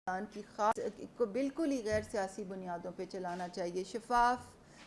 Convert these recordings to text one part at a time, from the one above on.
کی خاص کو بالکل ہی غیر سیاسی بنیادوں پہ چلانا چاہیے،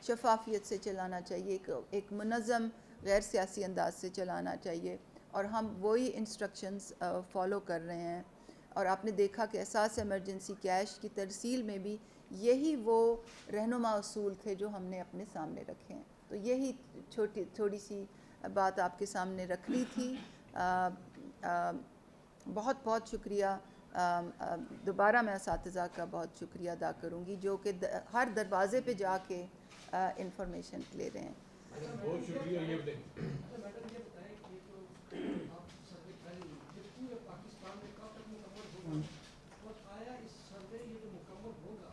شفافیت سے چلانا چاہیے، ایک منظم غیر سیاسی انداز سے چلانا چاہیے، اور ہم وہی انسٹرکشنز فالو کر رہے ہیں۔ اور آپ نے دیکھا کہ احساس ایمرجنسی کیش کی ترسیل میں بھی یہی وہ رہنما اصول تھے جو ہم نے اپنے سامنے رکھے ہیں۔ تو یہی تھوڑی سی بات آپ کے سامنے رکھنی تھی۔ بہت بہت شکریہ۔ دوبارہ میں اساتذہ کا بہت شکریہ ادا کروں گی جو کہ ہر دروازے پہ جا کے انفارمیشن لے رہے ہیں۔ بہت شکریہ۔ یہ بتائیں کہ پاکستان میں کب تک مکمل ہوگا، اور آیا اس سروے یہ جو مکمل ہوگا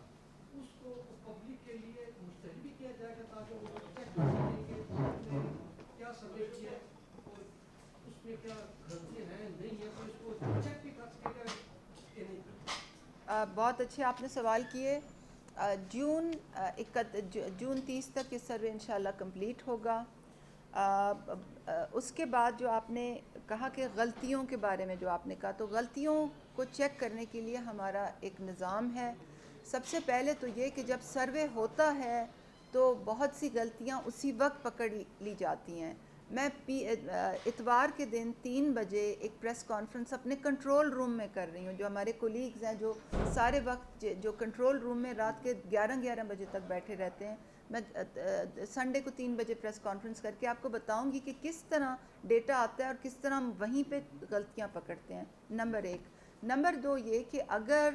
اس کو پبلک کے لیے مشتہر بھی کیا جائے گا تاکہ وہ چیک کر سکیں کہ آپ نے کیا سروے کیا اور اس میں کیا غلطیاں ہیں نہیں ہیں، تو اس کو چیک بھی کر سکے گا کہ نہیں؟ بہت اچھے آپ نے سوال کیے۔ جون 30 تک یہ سروے انشاءاللہ کمپلیٹ ہوگا۔ اس کے بعد جو آپ نے کہا کہ غلطیوں کے بارے میں جو آپ نے کہا، تو غلطیوں کو چیک کرنے کے لیے ہمارا ایک نظام ہے۔ سب سے پہلے تو یہ کہ جب سروے ہوتا ہے تو بہت سی غلطیاں اسی وقت پکڑ لی جاتی ہیں۔ میں اتوار کے دن 3 بجے ایک پریس کانفرنس اپنے کنٹرول روم میں کر رہی ہوں، جو ہمارے کولیگز ہیں جو سارے وقت جو کنٹرول روم میں رات کے 11 بجے تک بیٹھے رہتے ہیں، میں سنڈے کو 3 بجے پریس کانفرنس کر کے آپ کو بتاؤں گی کہ کس طرح ڈیٹا آتا ہے اور کس طرح ہم وہیں پہ غلطیاں پکڑتے ہیں، نمبر 1۔ نمبر 2 یہ کہ اگر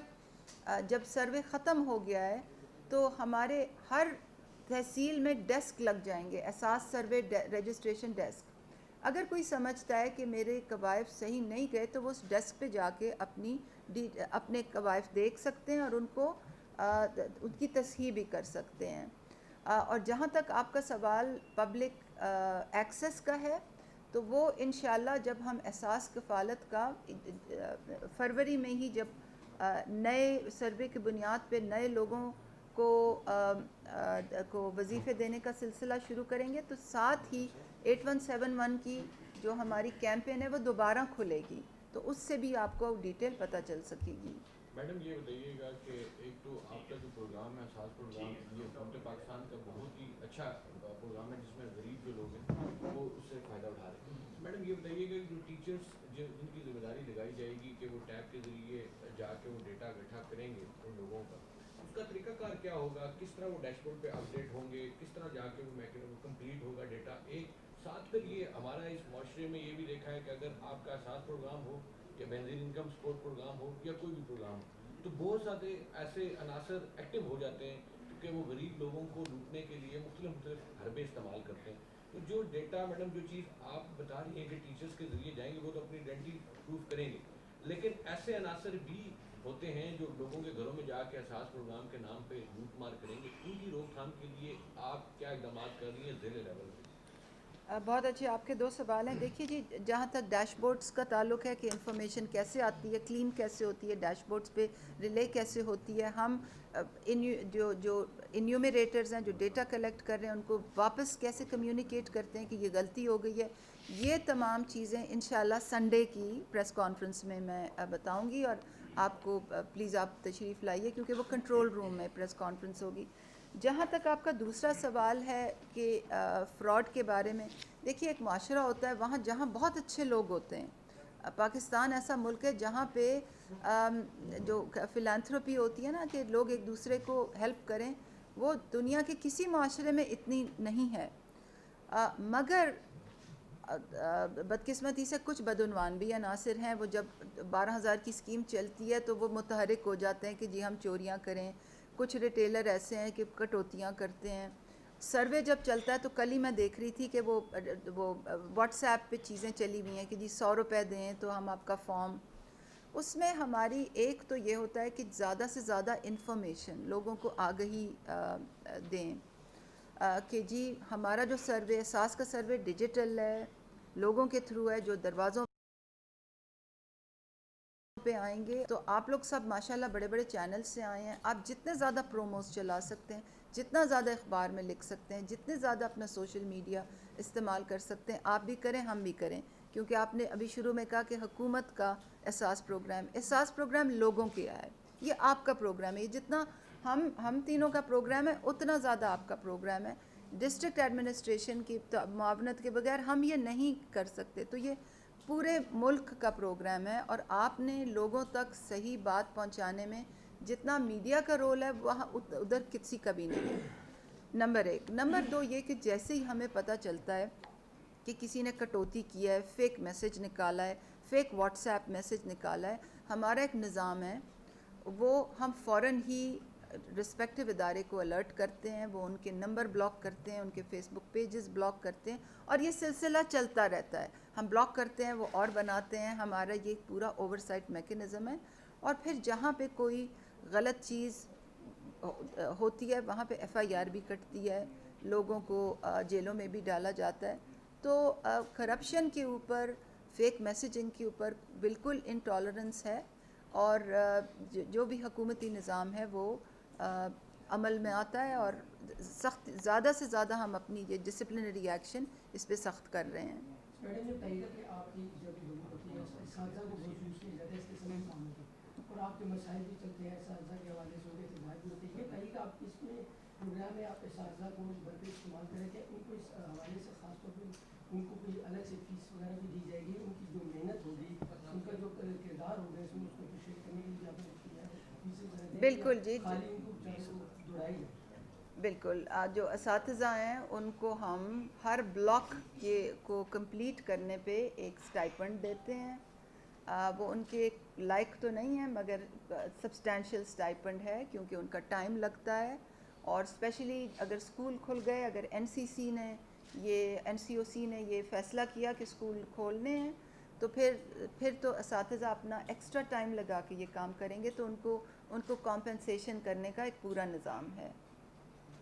جب سروے ختم ہو گیا ہے تو ہمارے ہر تحصیل میں ڈیسک لگ جائیں گے، احساس سروے رجسٹریشن ڈیسک۔ اگر کوئی سمجھتا ہے کہ میرے قوائف صحیح نہیں گئے تو وہ اس ڈیسک پہ جا کے اپنے قوائف دیکھ سکتے ہیں اور ان کی تصحیح بھی کر سکتے ہیں۔ اور جہاں تک آپ کا سوال پبلک ایکسس کا ہے، تو وہ انشاءاللہ جب ہم احساس کفالت کا فروری میں ہی جب نئے سروے کی بنیاد پہ نئے لوگوں کو وظیفے دینے کا سلسلہ شروع کریں گے، تو ساتھ ہی 8171 کی جو ہماری کیمپین ہے وہ دوبارہ کھلے گی، تو اس سے بھی آپ کو ڈیٹیل پتہ چل سکے گی۔ میڈم یہ بتائیے گا کہ ایک تو آپ کا جو پروگرام ہے احساس پروگرام، یہ حکومت پاکستان کا بہت ہی اچھا پروگرام ہے جس میں غریب جو لوگ ہیں وہ اس سے فائدہ اٹھا رہے ہیں۔ میڈم یہ بتائیے گا کہ جو ٹیچرس جن کی ذمہ داری لگائی جائے گی کہ وہ ٹیب کے ذریعے جا کے وہ ڈیٹا اکٹھا کریں گے ان لوگوں کا، اس کا طریقہ کار کیا ہوگا، کس طرح وہ ڈیش بورڈ پہ اپڈیٹ ہوں گے، کس طرح جا کے وہ کمپلیٹ ہوگا ڈیٹا؟ ایک ساتھ پھر یہ ہمارا اس معاشرے میں یہ بھی دیکھا ہے کہ اگر آپ کا احساس پروگرام ہو یا بینظیر انکم سپورٹ پروگرام ہو یا کوئی بھی پروگرام ہو، تو بہت سارے ایسے عناصر ایکٹیو ہو جاتے ہیں کہ وہ غریب لوگوں کو لوٹنے کے لیے مختلف حربے استعمال کرتے ہیں۔ تو جو ڈیٹا میڈم جو چیز آپ بتا رہی ہیں کہ ٹیچرز کے ذریعے جائیں گے وہ تو اپنی آئیڈینٹی پروف کریں گے، لیکن ایسے عناصر بھی ہوتے ہیں جو لوگوں کے گھروں میں جا کے احساس پروگرام کے نام پہ لوٹ مار کریں گے، ان کی روک تھام کے لیے آپ کیا اقدامات کر رہی ہیں ضلع لیول پہ؟ بہت اچھے آپ کے 2 سوال ہیں۔ دیکھیے جی، جہاں تک ڈیش بورڈز کا تعلق ہے کہ انفارمیشن کیسے آتی ہے، کلین کیسے ہوتی ہے، ڈیش بورڈز پہ ریلے کیسے ہوتی ہے، ہم جو انیومریٹرز ہیں جو ڈیٹا کلیکٹ کر رہے ہیں ان کو واپس کیسے کمیونیکیٹ کرتے ہیں کہ یہ غلطی ہو گئی ہے، یہ تمام چیزیں انشاءاللہ سنڈے کی پریس کانفرنس میں بتاؤں گی، اور آپ کو پلیز آپ تشریف لائیے کیونکہ وہ کنٹرول روم میں پریس کانفرنس ہوگی۔ جہاں تک آپ کا دوسرا سوال ہے کہ فراڈ کے بارے میں، دیکھیے ایک معاشرہ ہوتا ہے وہاں جہاں بہت اچھے لوگ ہوتے ہیں۔ پاکستان ایسا ملک ہے جہاں پہ جو فلانتھروپی ہوتی ہے نا کہ لوگ ایک دوسرے کو ہیلپ کریں، وہ دنیا کے کسی معاشرے میں اتنی نہیں ہے، مگر بدقسمتی سے کچھ بدعنوان بھی عناصر ہیں، وہ جب 12,000 کی اسکیم چلتی ہے تو وہ متحرک ہو جاتے ہیں کہ جی ہم چوریاں کریں۔ کچھ ریٹیلر ایسے ہیں کہ کٹوتیاں کرتے ہیں۔ سروے جب چلتا ہے تو کل ہی میں دیکھ رہی تھی کہ وہ واٹس ایپ پہ چیزیں چلی ہوئی ہیں کہ جی 100 روپے دیں تو ہم آپ کا فارم، اس میں ہماری ایک تو یہ ہوتا ہے کہ زیادہ سے زیادہ انفارمیشن لوگوں کو آگہی دیں کہ جی ہمارا جو سروے احساس کا سروے ڈیجیٹل ہے، لوگوں کے تھرو ہے، جو دروازوں پہ آئیں گے، تو آپ لوگ سب ماشاءاللہ بڑے بڑے چینل سے آئے ہیں، آپ جتنے زیادہ پروموز چلا سکتے ہیں، جتنا زیادہ اخبار میں لکھ سکتے ہیں، جتنے زیادہ اپنا سوشل میڈیا استعمال کر سکتے ہیں، آپ بھی کریں ہم بھی کریں، کیونکہ آپ نے ابھی شروع میں کہا کہ حکومت کا احساس پروگرام لوگوں کے ہے، یہ آپ کا پروگرام ہے. یہ جتنا ہم تینوں کا پروگرام ہے اتنا زیادہ آپ کا پروگرام ہے. ڈسٹرکٹ ایڈمنسٹریشن کی معاونت کے بغیر ہم یہ نہیں کر سکتے. تو یہ پورے ملک کا پروگرام ہے اور آپ نے لوگوں تک صحیح بات پہنچانے میں جتنا میڈیا کا رول ہے وہاں ادھر کسی کا بھی نہیں ہے. نمبر 1. نمبر 2 یہ کہ جیسے ہی ہمیں پتہ چلتا ہے کہ کسی نے کٹوتی کیا ہے, فیک میسج نکالا ہے, فیک واٹس ایپ میسج نکالا ہے, ہمارا ایک نظام ہے وہ ہم فوراً ہی رسپیکٹیو ادارے کو الرٹ کرتے ہیں, وہ ان کے نمبر بلاک کرتے ہیں, ان کے فیس بک پیجز بلاک کرتے ہیں اور یہ سلسلہ چلتا رہتا ہے. ہم بلاک کرتے ہیں, وہ اور بناتے ہیں. ہمارا یہ پورا اوور سائٹ میکینزم ہے. اور پھر جہاں پہ کوئی غلط چیز ہوتی ہے وہاں پہ ایف آئی آر بھی کٹتی ہے, لوگوں کو جیلوں میں بھی ڈالا جاتا ہے. تو کرپشن کے اوپر, فیک میسیجنگ کے اوپر بالکل انٹالرنس ہے اور جو بھی حکومتی نظام ہے وہ عمل میں آتا ہے اور سخت زیادہ سے زیادہ ہم اپنی یہ ڈسپلنری ایکشن اس پہ سخت کر رہے ہیں. میڈم یہ بتائیے کہ آپ کی جو بھی ضرورت ہوتی ہے اساتذہ کو بہت یوز کیا جاتا ہے اس کے سمے کام ہوتی ہے اور آپ کے مسائل بھی چلتے ہیں اساتذہ کے حوالے سے ہوتے خدمات بھی ہوتی ہے. یہ بتائیے کہ آپ اس میں پروگرام میں آپ اساتذہ کو بھر کے استعمال کریں کہ ان کو اس حوالے سے خاص طور پہ ان کو کوئی الگ سے فیس وغیرہ بھی دی جائے گی, ان کی جو محنت ہوگی, ان کا جو کردار ہوگا اس میں اس کو اپریشیٹ کرنے کے لیے آپ نے کیا ہے فیسیں وغیرہ دیں بالکل جی, خالی ان کو دوڑائی جائے. بالکل. جو اساتذہ ہیں ان کو ہم ہر بلاک کو کمپلیٹ کرنے پہ ایک سٹائپنڈ دیتے ہیں. وہ ان کے لائق تو نہیں ہے مگر سبسٹینشیل سٹائپنڈ ہے کیونکہ ان کا ٹائم لگتا ہے. اور اسپیشلی اگر اسکول کھل گئے, اگر این سی او سی نے یہ فیصلہ کیا کہ اسکول کھولنے ہیں تو پھر تو اساتذہ اپنا ایکسٹرا ٹائم لگا کے یہ کام کریں گے, تو ان کو کمپنسیشن کرنے کا ایک پورا نظام ہے.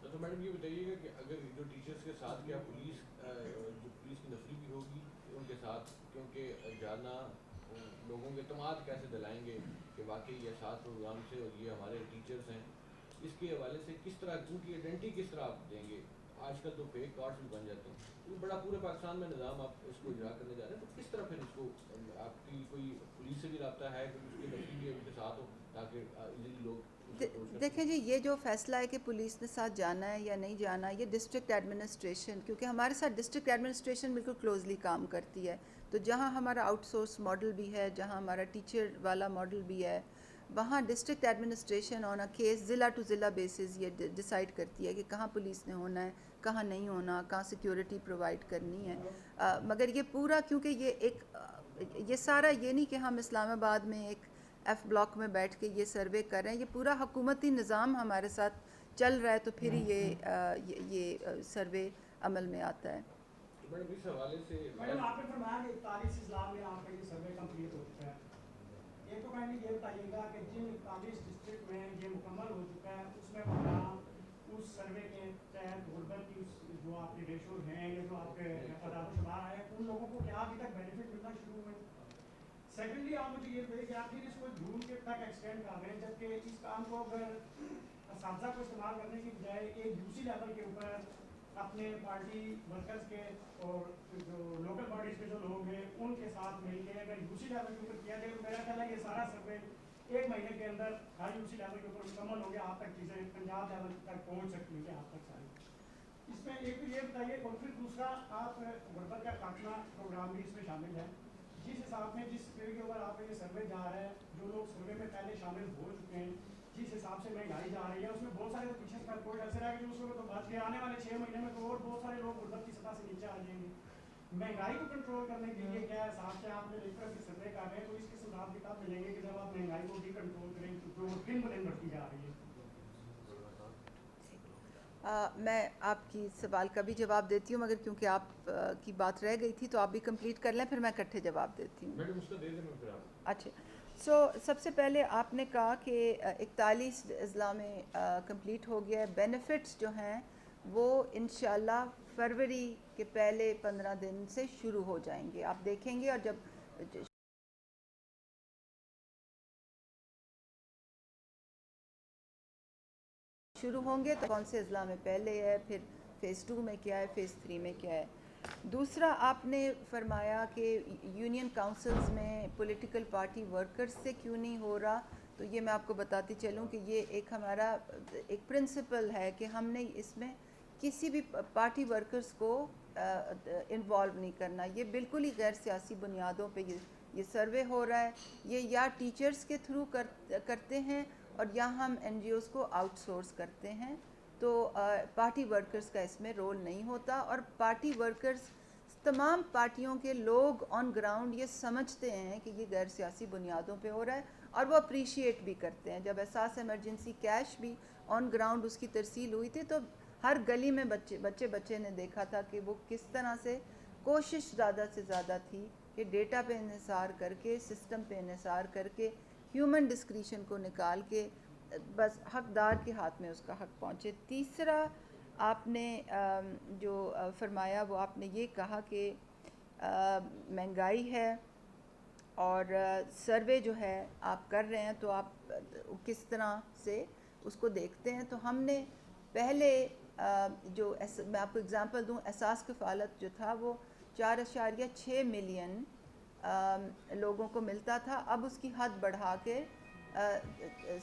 تو میڈم یہ بتائیے گا کہ اگر جو ٹیچرس کے ساتھ کیا پولیس کی نفری بھی ہوگی ان کے ساتھ, کیونکہ جانا لوگوں کے اعتماد کیسے دلائیں گے کہ واقعی یہ ساتھ پروگرام سے اور یہ ہمارے ٹیچرس ہیں, اس کے حوالے سے کس طرح ان کی آئیڈینٹی کس طرح آپ دیں گے؟ آج کل تو فیک کارڈز بھی بن جاتے ہیں, تو بڑا پورے پاکستان میں نظام آپ اس کو اجرا کرنے جا رہے ہیں, تو کس طرح پھر اس کو آپ کی کوئی پولیس سے بھی رابطہ ہے کہ اس کی نفری بھی ان کے ساتھ ہو تاکہ ایزیلی لوگ. دیکھیں جی, یہ جو فیصلہ ہے کہ پولیس نے ساتھ جانا ہے یا نہیں جانا, یہ ڈسٹرکٹ ایڈمنسٹریشن, کیونکہ ہمارے ساتھ ڈسٹرکٹ ایڈمنسٹریشن بالکل کلوزلی کام کرتی ہے. تو جہاں ہمارا آؤٹ سورس ماڈل بھی ہے, جہاں ہمارا ٹیچر والا ماڈل بھی ہے, وہاں district administration on a case ضلع ٹو ضلع بیسز یہ ڈیسائیڈ کرتی ہے کہ کہاں پولیس نے ہونا ہے, کہاں نہیں ہونا, کہاں سیکیورٹی پرووائڈ کرنی ہے. مگر یہ پورا, کیونکہ یہ سارا یہ نہیں کہ ہم اسلام آباد میں ایک ایف بلاک میں بیٹھ کے یہ سروے کر رہے ہیں, یہ پورا حکومتی نظام ہمارے ساتھ چل رہا ہے, تو پھر یہ سروے عمل میں آتا ہے. میڈم اس حوالے سے میڈم آپ نے فرمایا کہ 41 اضلاع میں آپ کا یہ سروے کمپلیٹ ہو چکا ہے. ایک تو کائنڈلی یہ بتائیے گا کہ جن 41 ڈسٹرکٹ میں یہ مکمل ہو چکا ہے اس میں اس سروے کے تحت غربت کی جو آپ کے ریشو ہیں یا جو آپ کے اعداد و شمار ہیں ان لوگوں کو کیا ابھی تک بینیفٹ ملنا شروع ہوئے؟ سیکنڈلی آپ مجھے یہ بتائیے کہ آپ پھر اس کو جون کے تک ایکسٹینڈ کر رہے ہیں, جبکہ اس کام کو اگر اساتذہ کو استعمال کرنے کی بجائے ایک یو سی لیول کے اوپر اپنے پارٹی ورکرز کے اور جو لوکل باڈیز کے جو لوگ ہیں ان کے ساتھ مل کے اگر یو سی لیول کے اوپر کیا جائے تو میرا خیال ہے یہ سارا سروے 1 مہینے کے اندر ہر یو سی لیول کے اوپر مکمل ہو گیا, آپ تک چیزیں پنجاب لیول تک پہنچ سکتی ہیں آپ تک ساری. اس میں ایک تو یہ بتائیے, اور پھر دوسرا آپ غربت کا خاتمہ پروگرام بھی اس میں شامل ہے. جس حساب میں جس کے اوپر آپ کا یہ سروے جا رہا ہے, جو لوگ سروے میں پہلے شامل ہو چکے ہیں, جس حساب سے مہنگائی جا رہی ہے اس میں بہت سارے تو پیچھے کا کوئی ایسا ہے کہ اس کو تو بچ کے آنے والے 6 مہینے میں تو اور بہت سارے لوگ غربت کی سطح سے نیچے آ جائیں گے. مہنگائی کو کنٹرول کرنے کے لیے کیا حساب سے آپ نے ایک طرح سے سروے کر رہے ہیں, تو اس کے ساتھ کتاب ملیں گے کہ جب آپ مہنگائی کو بھی کنٹرول کریں تو جو دن بدن بڑھتی جا رہی ہے. میں آپ کی سوال کا بھی جواب دیتی ہوں, مگر کیونکہ آپ کی بات رہ گئی تھی تو آپ بھی کمپلیٹ کر لیں, پھر میں اکٹھے جواب دیتی ہوں. میڈم اس کا دے دیں میں پھر آپ. اچھا, سب سے پہلے آپ نے کہا کہ 41 اضلاع میں کمپلیٹ ہو گیا ہے. بینیفٹس جو ہیں وہ انشاءاللہ فروری کے پہلے 15 دن سے شروع ہو جائیں گے, آپ دیکھیں گے. اور جب شروع ہوں گے تو کون سے اضلاع میں پہلے ہے, پھر فیز 2 میں کیا ہے, فیز 3 میں کیا ہے. دوسرا آپ نے فرمایا کہ یونین کاؤنسلز میں پولیٹیکل پارٹی ورکرز سے کیوں نہیں ہو رہا. تو یہ میں آپ کو بتاتی چلوں کہ یہ ایک ہمارا ایک پرنسپل ہے کہ ہم نے اس میں کسی بھی پارٹی ورکرز کو انوالو نہیں کرنا. یہ بالکل ہی غیر سیاسی بنیادوں پہ یہ سروے ہو رہا ہے. یہ یا ٹیچرز کے تھرو کرتے ہیں اور یا ہم این جی اوز کو آؤٹ سورس کرتے ہیں. تو پارٹی ورکرز کا اس میں رول نہیں ہوتا. اور پارٹی ورکرز تمام پارٹیوں کے لوگ آن گراؤنڈ یہ سمجھتے ہیں کہ یہ غیر سیاسی بنیادوں پہ ہو رہا ہے اور وہ اپریشیٹ بھی کرتے ہیں. جب احساس ایمرجنسی کیش بھی آن گراؤنڈ اس کی ترسیل ہوئی تھی تو ہر گلی میں بچے نے دیکھا تھا کہ وہ کس طرح سے کوشش زیادہ سے زیادہ تھی کہ ڈیٹا پہ انحصار کر کے, سسٹم پہ انحصار کر کے, ہیومن ڈسکریشن کو نکال کے بس حقدار کے ہاتھ میں اس کا حق پہنچے. تیسرا آپ نے جو فرمایا وہ آپ نے یہ کہا کہ مہنگائی ہے اور سروے جو ہے آپ کر رہے ہیں تو آپ کس طرح سے اس کو دیکھتے ہیں. تو ہم نے پہلے جو میں آپ کو اگزامپل دوں, احساس کفالت جو تھا وہ 4.6 ملین لوگوں کو ملتا تھا. اب اس کی حد بڑھا کے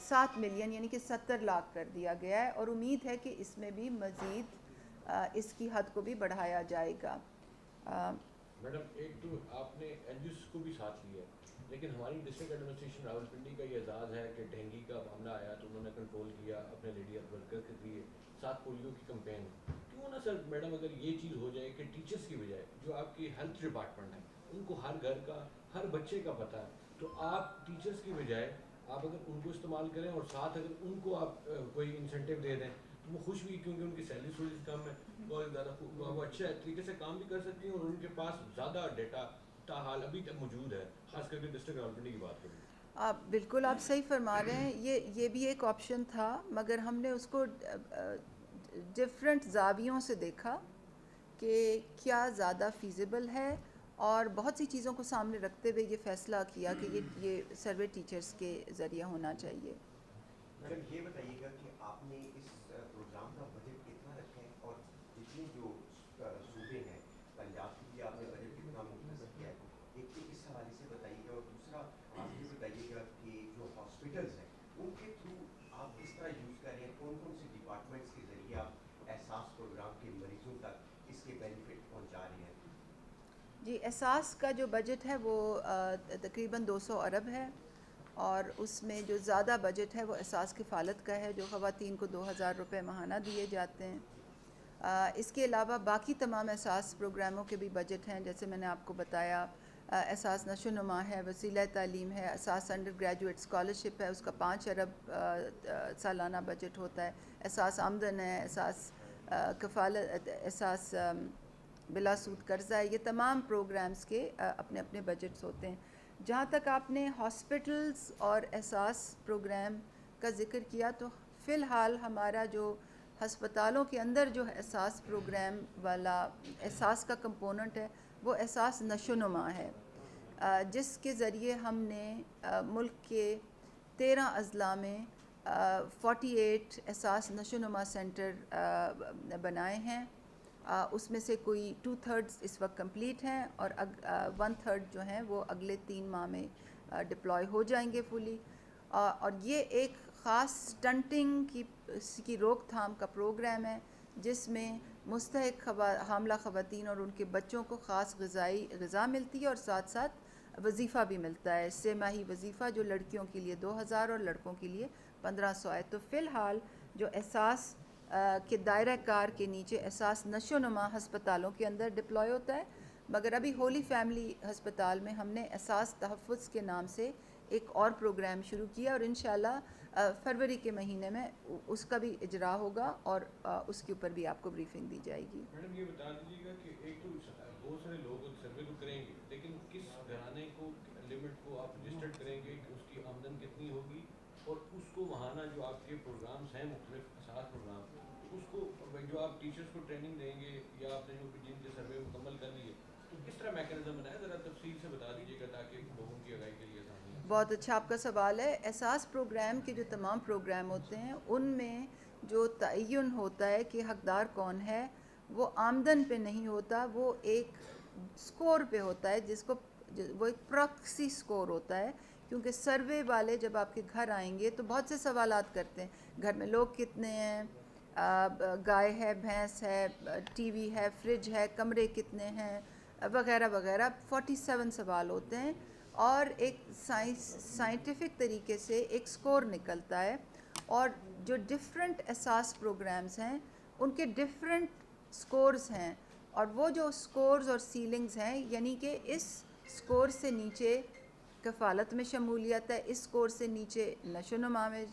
7 ملین یعنی کہ 70 لاکھ کر دیا گیا ہے اور امید ہے کہ اس میں بھی مزید اس کی حد کو بھی بڑھایا جائے گا. میڈم ایک تو آپ نے این جی اوز کو بھی ساتھ لیا ہے, لیکن ہماری ڈسٹرکٹ ایڈمنسٹریشن راولپنڈی کا یہ اعزاز ہے کہ ڈینگی کا معاملہ آیا تو انہوں نے کنٹرول کیا اپنے لیڈی ورکر کے لیے, ساتھ پولیو کی کمپین. کیوں نہ سر میڈم اگر یہ چیز ہو جائے کہ ٹیچرس کی بجائے جو آپ کی ہیلتھ ڈپارٹمنٹ ہے ان کو ہر گھر کا ہر بچے کا پتہ ہے, تو آپ ٹیچرس کی بجائے آپ اگر ان کو استعمال کریں اور ساتھ اگر ان کو آپ کوئی انسینٹیو دے دیں تو وہ خوش بھی, کیونکہ ان کی سیلری تھوڑی سی کم ہے, بہت زیادہ وہ اچھے طریقے سے کام بھی کر سکتی ہیں اور ان کے پاس زیادہ ڈیٹا تاحال ابھی تک موجود ہے, خاص کر کے ڈسٹرکٹ راولپنڈی کی بات کریں. آپ بالکل آپ صحیح فرما رہے ہیں. یہ بھی ایک آپشن تھا مگر ہم نے اس کو ڈفرینٹ زاویوں سے دیکھا کہ کیا زیادہ فیزیبل ہے اور بہت سی چیزوں کو سامنے رکھتے ہوئے یہ فیصلہ کیا کہ یہ سروے ٹیچرز کے ذریعہ ہونا چاہیے. میڈم یہ بتائیے گا کہ آپ نے اس پروگرام کا بجٹ کتنا رکھا ہے اور جتنے جو صوبے ہیں پنجاب کے لیے آپ نے بجٹ کتنا مختصر کیا ہے, ایک تو اس حوالے سے بتائیے گا. اور دوسرا آپ یہ بتائیے گا کہ جو ہاسپٹلز ہیں ان کے تھرو آپ کس طرح یوز کر رہے ہیں, کون کون سے ڈپارٹمنٹس کے ذریعے آپ احساس پروگرام کے مریضوں تک اس کے بینیفٹ پہنچا رہے ہیں. جی, احساس کا جو بجٹ ہے وہ تقریباً 200 ارب ہے اور اس میں جو زیادہ بجٹ ہے وہ احساس کفالت کا ہے جو خواتین کو 2000 روپے ماہانہ دیے جاتے ہیں. اس کے علاوہ باقی تمام احساس پروگراموں کے بھی بجٹ ہیں, جیسے میں نے آپ کو بتایا احساس نشو و نما ہے, وسیلہ تعلیم ہے, احساس انڈر گریجویٹ اسکالرشپ ہے, اس کا 5 ارب سالانہ بجٹ ہوتا ہے, احساس آمدن ہے, احساس کفالت, احساس بلا سود قرضہ ہے. یہ تمام پروگرامز کے اپنے اپنے بجٹس ہوتے ہیں. جہاں تک آپ نے ہاسپٹلز اور احساس پروگرام کا ذکر کیا تو فی الحال ہمارا جو ہسپتالوں کے اندر جو احساس پروگرام والا احساس کا کمپوننٹ ہے وہ احساس نشو و نما ہے, جس کے ذریعے ہم نے ملک کے 13 اضلاع میں 48 احساس نشو و نما سینٹر بنائے ہیں. اس میں سے کوئی 2/3 اس وقت کمپلیٹ ہیں اور 1/3 جو ہیں وہ اگلے 3 ماہ میں ڈپلوائے ہو جائیں گے فلی. اور یہ ایک خاص سٹنٹنگ کی روک تھام کا پروگرام ہے جس میں مستحق حاملہ خواتین اور ان کے بچوں کو خاص غذا ملتی ہے اور ساتھ ساتھ وظیفہ بھی ملتا ہے. 6 ماہی وظیفہ جو لڑکیوں کے لیے 2000 اور لڑکوں کے لیے 1500 ہے. تو فی الحال جو احساس کے دائرہ کار کے نیچے احساس نشو و نما ہسپتالوں کے اندر ڈپلوائے ہوتا ہے, مگر ابھی ہولی فیملی ہسپتال میں ہم نے احساس تحفظ کے نام سے ایک اور پروگرام شروع کیا اور انشاءاللہ فروری کے مہینے میں اس کا بھی اجرا ہوگا اور اس کے اوپر بھی آپ کو بریفنگ دی جائے گی. میڈم یہ بتا دیجیے گا کہ ایک تو بہت سارے لوگ سروے تو کریں گے لیکن کس گھرانے کو لمٹ کو آپ رجسٹرڈ کریں گے کہ اس کی آمدن کتنی ہوگی اور اس کو ماہانہ جو آپ کے پروگرامز ہیں مختلف احساس پروگرام اس کو جو آپ ٹیچرز کو ٹریننگ دیں گے یا آپ نے جو جن کے سروے مکمل کر لیے تو کس طرح میکانزم بنایا, ذرا تفصیل سے بتا دیجیے گا تاکہ لوگوں کی آگاہی کے لیے آسانی ہے. بہت اچھا آپ کا سوال ہے. احساس پروگرام کے جو تمام پروگرام ہوتے ہیں ان میں جو تعین ہوتا ہے کہ حقدار کون ہے وہ آمدن پہ نہیں ہوتا, وہ ایک سکور پہ ہوتا ہے جس کو وہ ایک پراکسی سکور ہوتا ہے کیونکہ سروے والے جب آپ کے گھر آئیں گے تو بہت سے سوالات کرتے ہیں، گھر میں لوگ کتنے ہیں، گائے ہے، بھینس ہے، ٹی وی ہے، فریج ہے، کمرے کتنے ہیں، وغیرہ وغیرہ 47 سوال ہوتے ہیں، اور ایک سائنٹیفک طریقے سے ایک سکور نکلتا ہے، اور جو ڈفرینٹ اساس پروگرامز ہیں ان کے ڈفرینٹ سکورز ہیں، اور وہ جو سکورز اور سیلنگز ہیں، یعنی کہ اس سکور سے نیچے کفالت میں شمولیت ہے، اس سکور سے نیچے نشو و نما میں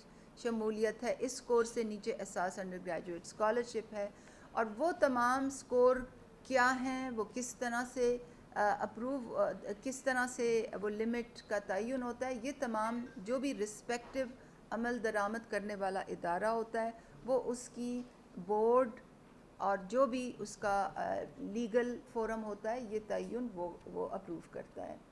شمولیت ہے، اس سکور سے نیچے اساس انڈر گریجویٹ اسکالرشپ ہے، اور وہ تمام سکور کیا ہیں، وہ کس طرح سے کس طرح سے وہ لمٹ کا تعین ہوتا ہے، یہ تمام جو بھی رسپیکٹو عمل درآمد کرنے والا ادارہ ہوتا ہے وہ اس کی بورڈ اور جو بھی اس کا لیگل فورم ہوتا ہے یہ تعین وہ اپروو کرتا ہے۔